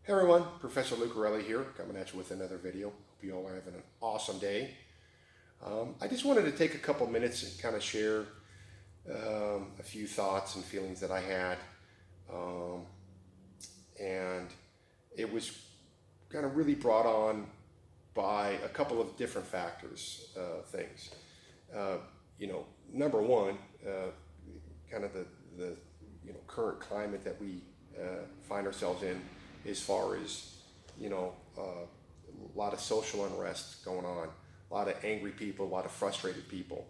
Hey everyone, Professor Lucarelli here, coming at you with another video. Hope you all are having an awesome day. I just wanted to take a couple minutes and kind of share a few thoughts and feelings that I had. Um, and it was kind of really brought on by a couple of different factors, things. Uh, Number one, kind of the current climate that we find ourselves in, as far as a lot of social unrest going on, a lot of angry people, a lot of frustrated people,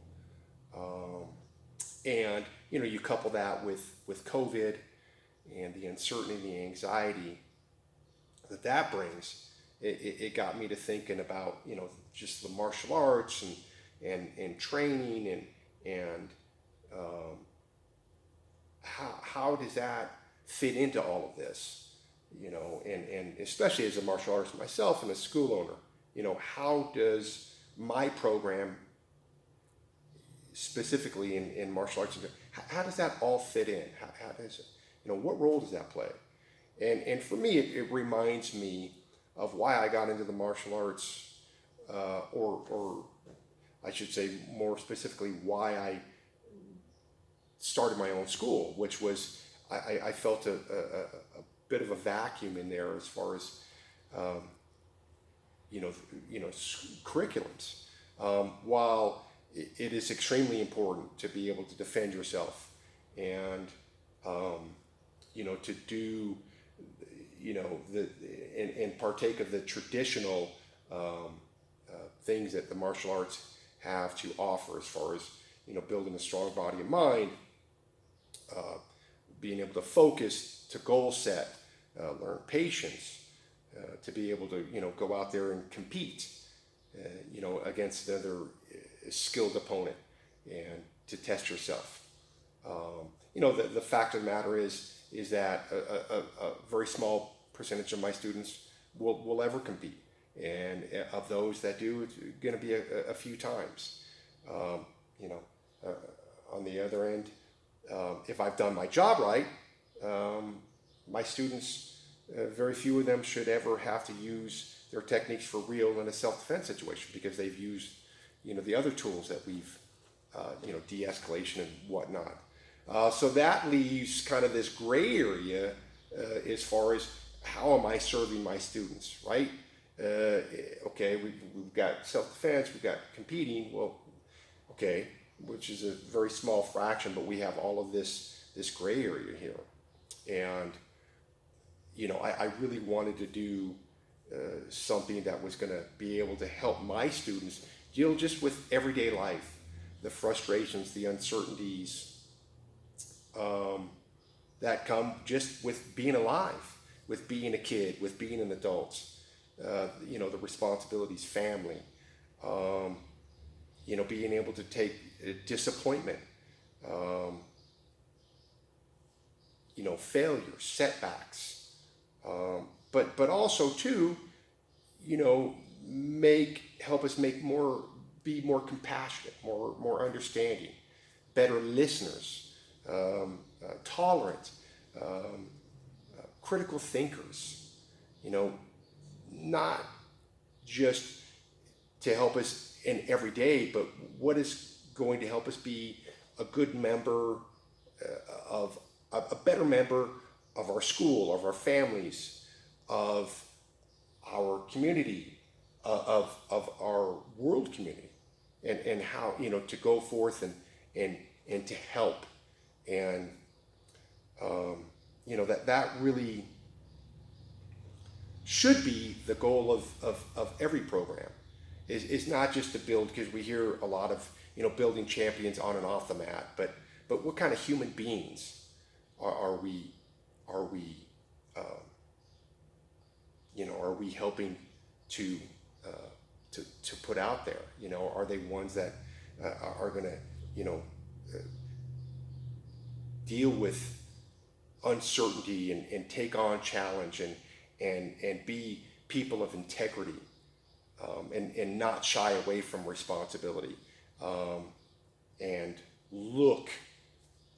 um, and you couple that with COVID and the uncertainty, the anxiety that brings. It got me to thinking about just the martial arts and training and um, how does that fit into all of this, and especially as a martial artist myself and a school owner, how does my program specifically in martial arts, how does that all fit in? How does it, what role does that play? And for me, it reminds me of why I got into the martial arts, or I should say more specifically, why I started my own school, which was I felt a bit of a vacuum in there as far as um, curriculums. While it is extremely important to be able to defend yourself and to do the and partake of the traditional things that the martial arts have to offer, as far as building a strong body and mind, uh, being able to focus, to goal set, learn patience, to be able to go out there and compete, against another skilled opponent, and to test yourself. The fact of the matter is that a very small percentage of my students will ever compete, and of those that do, it's going to be a few times. Um, you know, on the other end, if I've done my job right, my students, very few of them should ever have to use their techniques for real in a self-defense situation, because they've used, the other tools that we've, de-escalation and whatnot. So that leaves kind of this gray area, as far as how am I serving my students, right? Okay, we've got self-defense, we've got competing. Well, okay, which is a very small fraction, but we have all of this gray area here. And I really wanted to do something that was going to be able to help my students deal just with everyday life, the frustrations, the uncertainties, that come just with being alive, with being a kid, with being an adult, the responsibilities, family, being able to take disappointment, um, failure, setbacks, but also too, help us be more compassionate, more understanding, better listeners, tolerant, um, critical thinkers. Not just to help us in every day, but what is going to help us be a good member, of a better member of our school, of our families, of our community, of our world community, and how to go forth and to help, and that really should be the goal of every program, is not just to build, because we hear a lot of building champions on and off the mat, but what kind of human beings are we uh, are we helping to to put out there? Are they ones that are going to uh, deal with uncertainty and take on challenge, and be people of integrity, and not shy away from responsibility, um, and look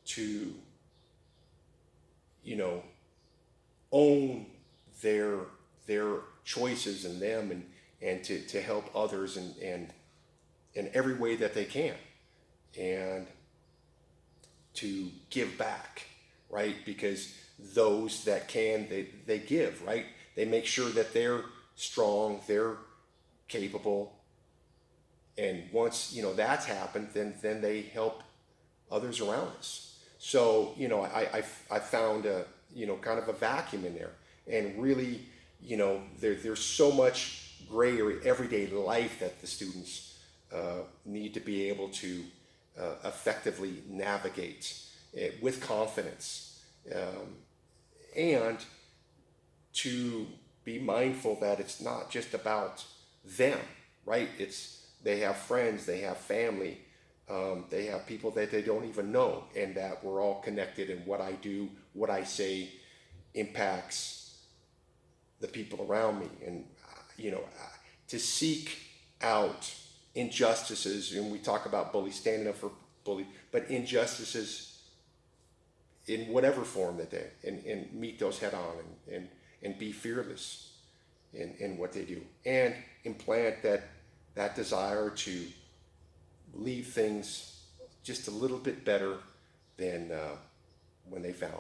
to, own their their choices and them, and to help others and in every way that they can, and to give back, right? Because those that can, they give, right? They make sure that they're strong, they're capable, and once that's happened, then they help others around us. So I found a kind of a vacuum in there, and really there's so much gray area everyday life that the students need to be able to effectively navigate with confidence, and to be mindful that it's not just about them, right? They have friends, they have family, they have people that they don't even know, and that we're all connected, and what I do, what I say impacts the people around me. And to seek out injustices, and we talk about bullies, standing up for bullies, but injustices in whatever form that they, and meet those head on, and be fearless in what they do, and implant that desire to leave things just a little bit better than when they found